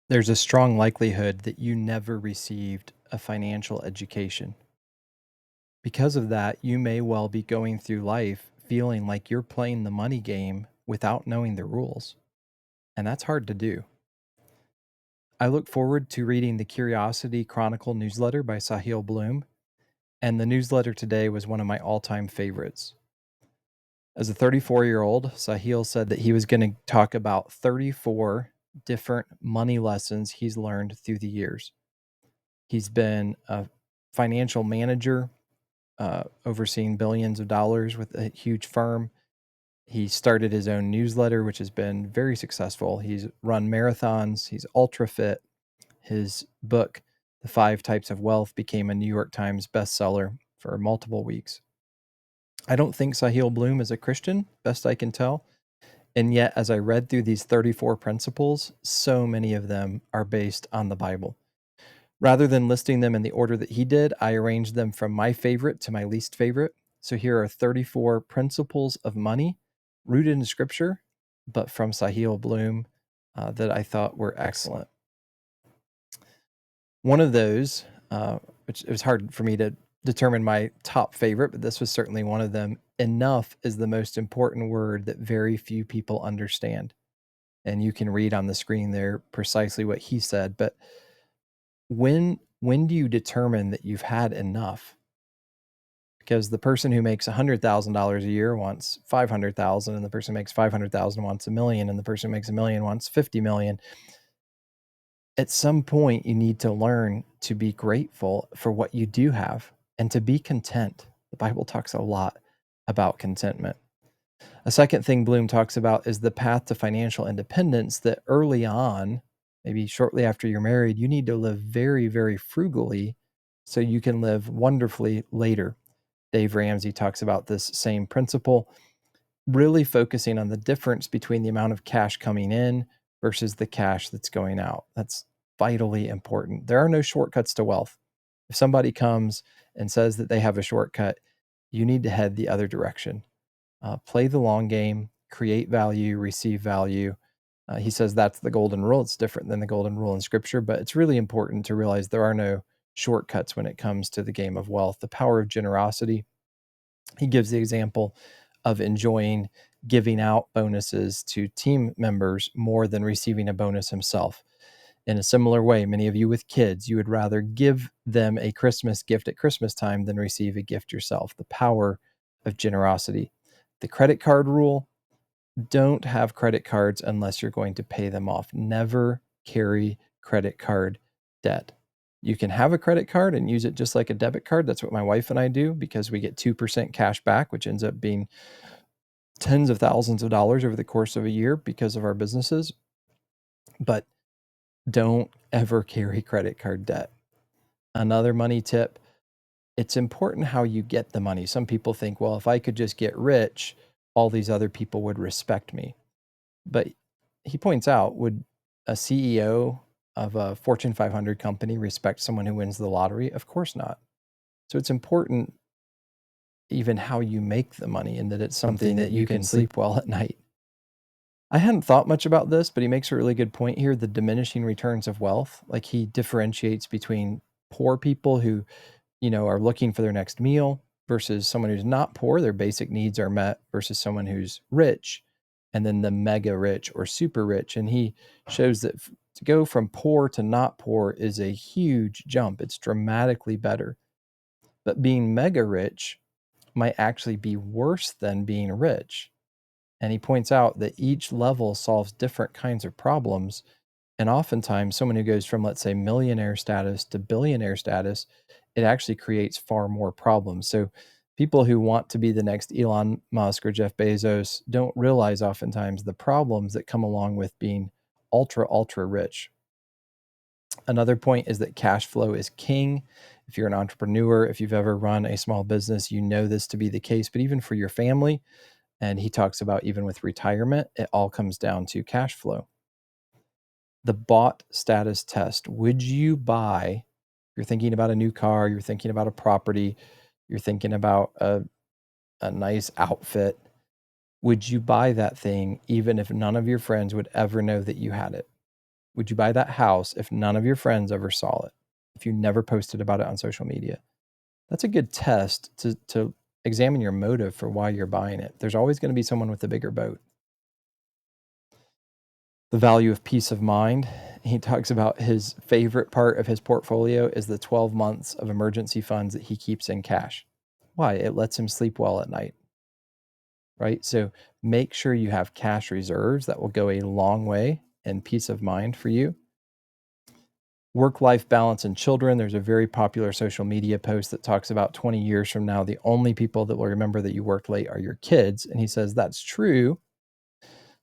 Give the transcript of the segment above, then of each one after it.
There's a strong likelihood that you never received a financial education. Because of that, you may well be going through life feeling like you're playing the money game without knowing the rules. And that's hard to do. I look forward to reading the Curiosity Chronicle newsletter by Sahil Bloom, and the newsletter today was one of my all time favorites. As a 34-year-old, Sahil said that he was going to talk about 34 different money lessons he's learned through the years. He's been a financial manager, overseeing billions of dollars with a huge firm. He started his own newsletter, which has been very successful. He's run marathons, he's ultra fit. His book, The Five Types of Wealth, became a New York Times bestseller for multiple weeks. I don't think Sahil Bloom is a Christian, best I can tell. And yet, as I read through these 34 principles, so many of them are based on the Bible. Rather than listing them in the order that he did, I arranged them from my favorite to my least favorite. So here are 34 principles of money rooted in scripture, but from Sahil Bloom, that I thought were excellent. One of those, which it was hard for me to determine my top favorite, but this was certainly one of them. Enough is the most important word that very few people understand. And you can read on the screen there precisely what he said. But when do you determine that you've had enough? Because the person who makes $100,000 a year wants 500,000, and the person who makes 500,000 wants a million, and the person who makes a million wants 50 million. At some point, you need to learn to be grateful for what you do have and to be content. The Bible talks a lot about contentment. A second thing Bloom talks about is the path to financial independence, that early on, maybe shortly after you're married, you need to live very, very frugally so you can live wonderfully later. Dave Ramsey talks about this same principle, really focusing on the difference between the amount of cash coming in versus the cash that's going out. That's vitally important. There are no shortcuts to wealth. If somebody comes and says that they have a shortcut, you need to head the other direction. Play the long game, create value, receive value. He says that's the golden rule. It's different than the golden rule in scripture, but it's really important to realize there are no shortcuts when it comes to the game of wealth. The power of generosity. He gives the example of enjoying giving out bonuses to team members more than receiving a bonus himself. In a similar way, many of you with kids, you would rather give them a Christmas gift at Christmas time than receive a gift yourself. The power of generosity. The credit card rule: don't have credit cards unless you're going to pay them off. Never carry credit card debt. You can have a credit card and use it just like a debit card. That's what my wife and I do, because we get 2% cash back, which ends up being tens of thousands of dollars over the course of a year because of our businesses. But don't ever carry credit card debt. Another money tip: it's important how you get the money. Some people think, well, if I could just get rich, all these other people would respect me. But he points out, would a CEO of a Fortune 500 company respect someone who wins the lottery? Of course not. So it's important even how you make the money, and that it's something that you can sleep well at night. I hadn't thought much about this, but he makes a really good point here: the diminishing returns of wealth. Like, he differentiates between poor people who, are looking for their next meal versus someone who's not poor, their basic needs are met, versus someone who's rich, and then the mega rich or super rich. And he shows that to go from poor to not poor is a huge jump. It's dramatically better. But being mega rich might actually be worse than being rich. And he points out that each level solves different kinds of problems. And oftentimes, someone who goes from, let's say, millionaire status to billionaire status, it actually creates far more problems. So people who want to be the next Elon Musk or Jeff Bezos don't realize oftentimes the problems that come along with being ultra, ultra rich. Another point is that cash flow is king. If you're an entrepreneur, if you've ever run a small business, you know this to be the case. But even for your family, and he talks about even with retirement, it all comes down to cash flow. The bought status test. Would you buy, you're thinking about a new car, you're thinking about a property, you're thinking about a nice outfit, would you buy that thing even if none of your friends would ever know that you had it? Would you buy that house if none of your friends ever saw it? If you never posted about it on social media? That's a good test to examine your motive for why you're buying it. There's always going to be someone with a bigger boat. The value of peace of mind. He talks about his favorite part of his portfolio is the 12 months of emergency funds that he keeps in cash. Why? It lets him sleep well at night, right? So make sure you have cash reserves. That will go a long way in peace of mind for you. Work-life balance and children. There's a very popular social media post that talks about 20 years from now, the only people that will remember that you worked late are your kids. And he says that's true.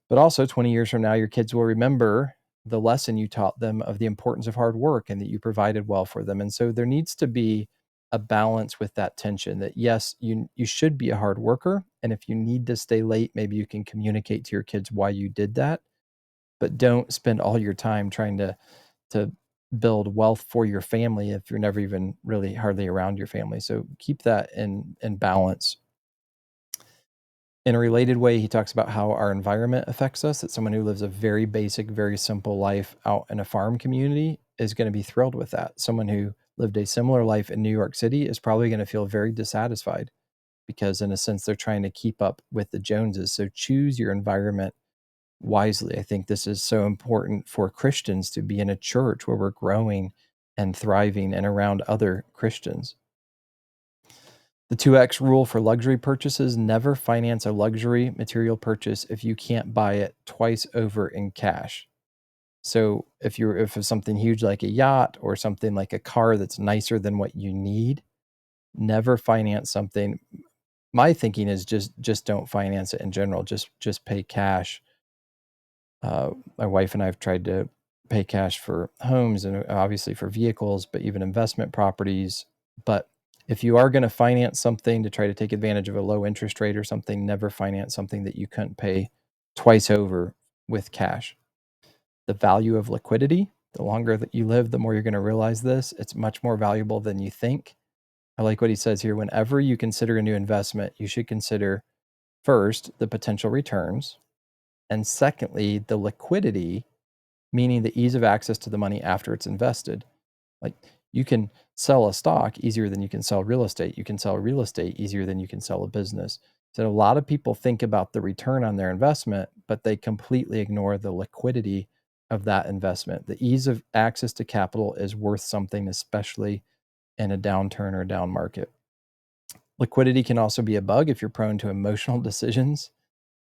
But also 20 years from now, your kids will remember the lesson you taught them of the importance of hard work and that you provided well for them. And so there needs to be a balance with that tension that, yes, you should be a hard worker. And if you need to stay late, maybe you can communicate to your kids why you did that. But don't spend all your time trying to build wealth for your family if you're never even really hardly around your family. So keep that in balance. In a related way, he talks about how our environment affects us, that someone who lives a very basic, very simple life out in a farm community is going to be thrilled with that. Someone who lived a similar life in New York City is probably going to feel very dissatisfied because, in a sense, they're trying to keep up with the Joneses. So choose your environment wisely. I think this is so important for Christians to be in a church where we're growing and thriving and around other Christians. The 2x rule for luxury purchases: never finance a luxury material purchase if you can't buy it twice over in cash. So if it's something huge like a yacht or something like a car that's nicer than what you need, never finance something. My thinking is just don't finance it in general. Just pay cash. My wife and I have tried to pay cash for homes and obviously for vehicles, but even investment properties. But if you are going to finance something to try to take advantage of a low interest rate or something, never finance something that you couldn't pay twice over with cash. The value of liquidity. The longer that you live, the more you're going to realize this. It's much more valuable than you think. I like what he says here. Whenever you consider a new investment, you should consider first the potential returns, and secondly, the liquidity, meaning the ease of access to the money after it's invested. Like, you can sell a stock easier than you can sell real estate. You can sell real estate easier than you can sell a business. So a lot of people think about the return on their investment, but they completely ignore the liquidity of that investment. The ease of access to capital is worth something, especially in a downturn or down market. Liquidity can also be a bug if you're prone to emotional decisions.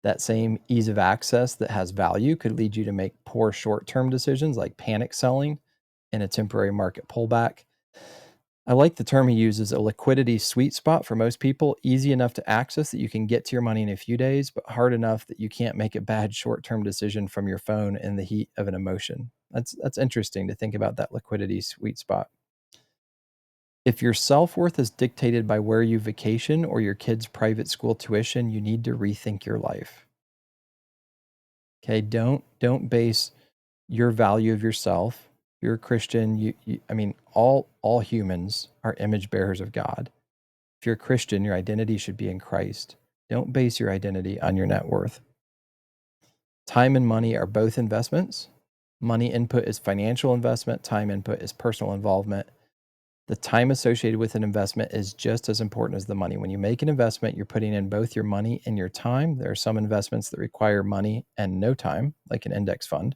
That same ease of access that has value could lead you to make poor short-term decisions like panic selling in a temporary market pullback. I like the term he uses, a liquidity sweet spot for most people, easy enough to access that you can get to your money in a few days, but hard enough that you can't make a bad short-term decision from your phone in the heat of an emotion. That's interesting to think about, that liquidity sweet spot. If your self-worth is dictated by where you vacation or your kids' private school tuition, you need to rethink your life. Okay, don't base your value of yourself. If you're a Christian, I mean, all humans are image bearers of God. If you're a Christian, your identity should be in Christ. Don't base your identity on your net worth. Time and money are both investments. Money input is financial investment. Time input is personal involvement. The time associated with an investment is just as important as the money. When you make an investment, you're putting in both your money and your time. There are some investments that require money and no time, like an index fund.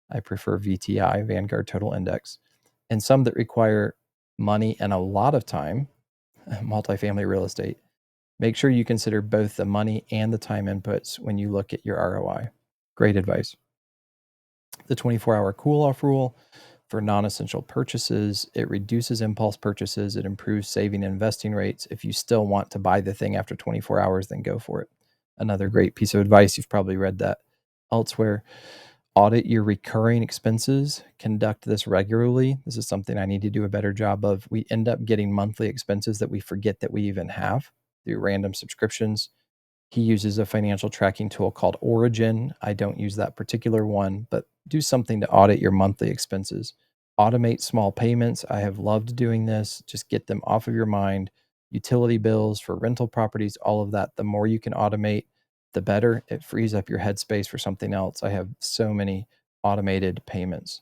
I prefer VTI, Vanguard Total Index, and some that require money and a lot of time, multifamily real estate. Make sure you consider both the money and the time inputs when you look at your ROI. Great advice. The 24-hour cool-off rule for non-essential purchases. It reduces impulse purchases. It improves saving and investing rates. If you still want to buy the thing after 24 hours, then go for it. Another great piece of advice. You've probably read that elsewhere. Audit your recurring expenses. Conduct this regularly. This is something I need to do a better job of. We end up getting monthly expenses that we forget that we even have through random subscriptions. He uses a financial tracking tool called Origin. I don't use that particular one, but do something to audit your monthly expenses. Automate small payments. I have loved doing this. Just get them off of your mind. Utility bills for rental properties, all of that. The more you can automate, the better. It frees up your headspace for something else. I have so many automated payments.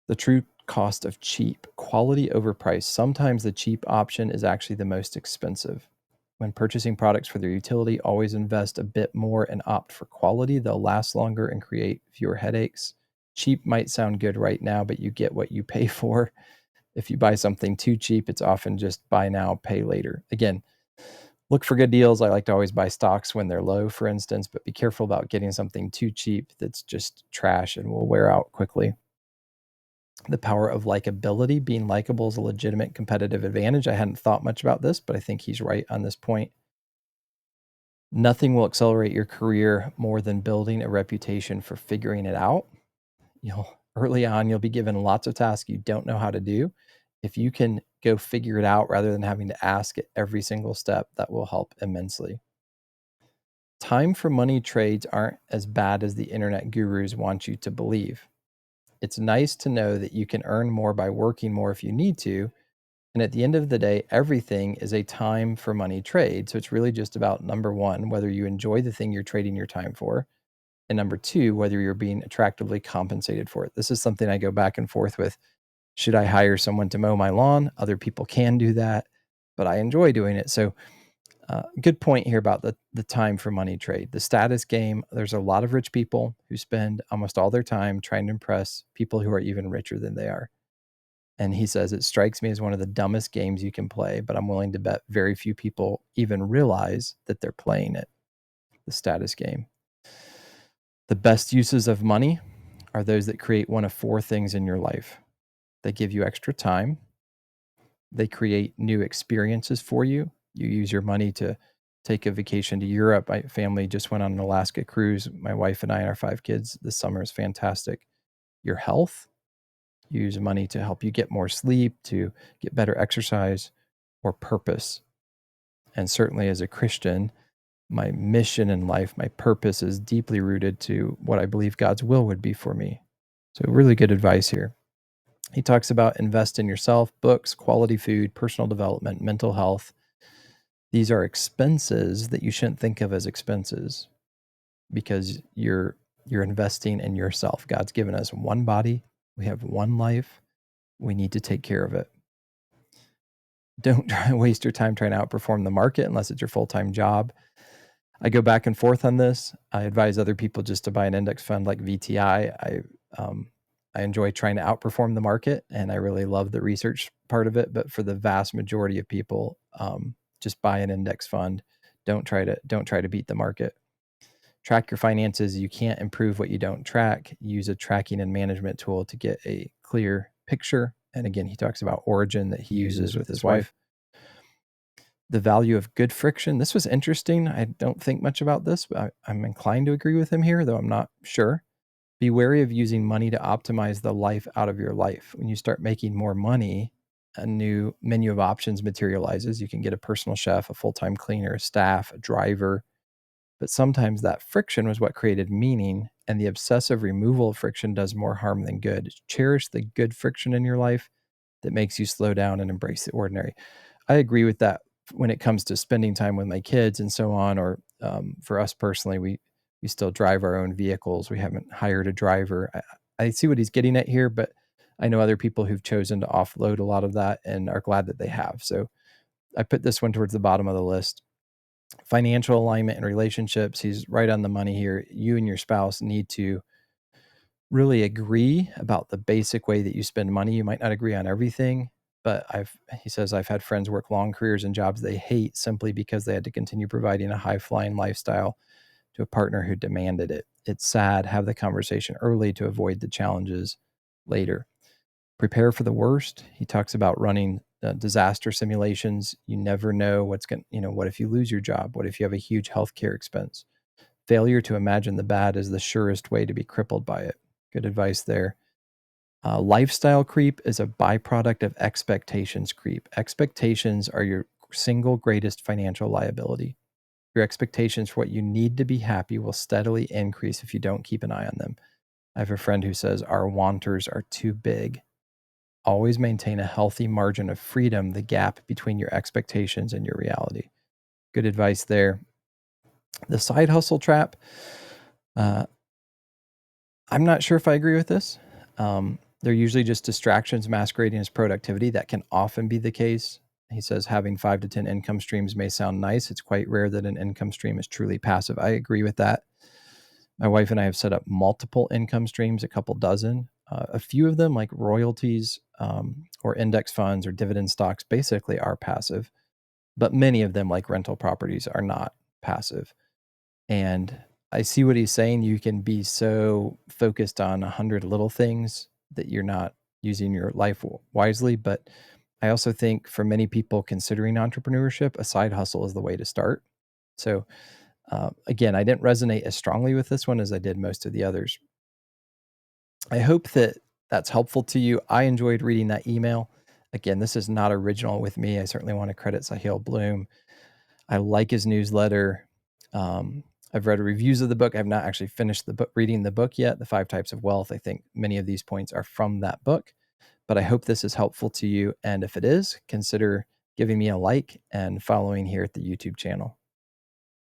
The true cost of cheap, quality over price. Sometimes the cheap option is actually the most expensive. When purchasing products for their utility, always invest a bit more and opt for quality. They'll last longer and create fewer headaches. Cheap might sound good right now, but you get what you pay for. If you buy something too cheap, it's often just buy now, pay later. Again, look for good deals. I like to always buy stocks when they're low, for instance, but be careful about getting something too cheap that's just trash and will wear out quickly. The power of likability. Being likable is a legitimate competitive advantage. I hadn't thought much about this, but I think he's right on this point. Nothing will accelerate your career more than building a reputation for figuring it out. Early on, you'll be given lots of tasks you don't know how to do. If you can go figure it out rather than having to ask at every single step, that will help immensely. Time for money trades aren't as bad as the internet gurus want you to believe. It's nice to know that you can earn more by working more if you need to. And at the end of the day, everything is a time for money trade. So it's really just about number one, whether you enjoy the thing you're trading your time for. And number two, whether you're being attractively compensated for it. This is something I go back and forth with. Should I hire someone to mow my lawn? Other people can do that, but I enjoy doing it. So good point here about the time for money trade. The status game, there's a lot of rich people who spend almost all their time trying to impress people who are even richer than they are. And he says, it strikes me as one of the dumbest games you can play, but I'm willing to bet very few people even realize that they're playing it, the status game. The best uses of money are those that create one of four things in your life. They give you extra time. They create new experiences for you. You use your money to take a vacation to Europe. My family just went on an Alaska cruise. My wife and I and our 5 kids this summer is fantastic. Your health, you use money to help you get more sleep, to get better exercise, or purpose. And certainly as a Christian, my mission in life, my purpose is deeply rooted to what I believe God's will would be for me. So really good advice here. He talks about invest in yourself, books, quality food, personal development, mental health. These are expenses that you shouldn't think of as expenses because you're investing in yourself. God's given us one body. We have one life. We need to take care of it. Don't try to waste your time trying to outperform the market unless it's your full-time job. I go back and forth on this. I advise other people just to buy an index fund like VTI. I enjoy trying to outperform the market, and I really love the research part of it. But for the vast majority of people, just buy an index fund. Don't try to beat the market. Track your finances. You can't improve what you don't track. Use a tracking and management tool to get a clear picture. And again, he talks about Origin that he uses with his wife. The value of good friction. This was interesting. I don't think much about this, but I'm inclined to agree with him here, though I'm not sure. Be wary of using money to optimize the life out of your life. When you start making more money, a new menu of options materializes. You can get a personal chef, a full-time cleaner, a staff, a driver. But sometimes that friction was what created meaning, and the obsessive removal of friction does more harm than good. Cherish the good friction in your life that makes you slow down and embrace the ordinary. I agree with that when it comes to spending time with my kids and so on, or for us personally, we still drive our own vehicles. We haven't hired a driver. I see what he's getting at here, but I know other people who've chosen to offload a lot of that and are glad that they have. So I put this one towards the bottom of the list. Financial alignment and relationships. He's right on the money here. You and your spouse need to really agree about the basic way that you spend money. You might not agree on everything, but he says, I've had friends work long careers in jobs they hate simply because they had to continue providing a high flying lifestyle to a partner who demanded it. It's sad. Have the conversation early to avoid the challenges later. Prepare for the worst. He talks about running disaster simulations. You never know what if you lose your job? What if you have a huge healthcare expense? Failure to imagine the bad is the surest way to be crippled by it. Good advice there. Lifestyle creep is a byproduct of expectations creep. Expectations are your single greatest financial liability. Your expectations for what you need to be happy will steadily increase if you don't keep an eye on them. I have a friend who says our wanters are too big. Always maintain a healthy margin of freedom, the gap between your expectations and your reality. Good advice there. The side hustle trap. I'm not sure if I agree with this. They're usually just distractions masquerading as productivity. That can often be the case. He says having 5 to 10 income streams may sound nice. It's quite rare that an income stream is truly passive. I agree with that. My wife and I have set up multiple income streams, a couple dozen. A few of them, like royalties or index funds or dividend stocks, basically are passive. But many of them, like rental properties, are not passive. And I see what he's saying. You can be so focused on 100 little things that you're not using your life wisely. But I also think for many people considering entrepreneurship, a side hustle is the way to start. So, again, I didn't resonate as strongly with this one as I did most of the others. I hope that that's helpful to you. I enjoyed reading that email. Again, this is not original with me. I certainly want to credit Sahil Bloom. I like his newsletter. I've read reviews of the book. I've not actually finished the book, reading the book yet, The 5 Types of Wealth. I think many of these points are from that book, but I hope this is helpful to you. And if it is, consider giving me a like and following here at the YouTube channel.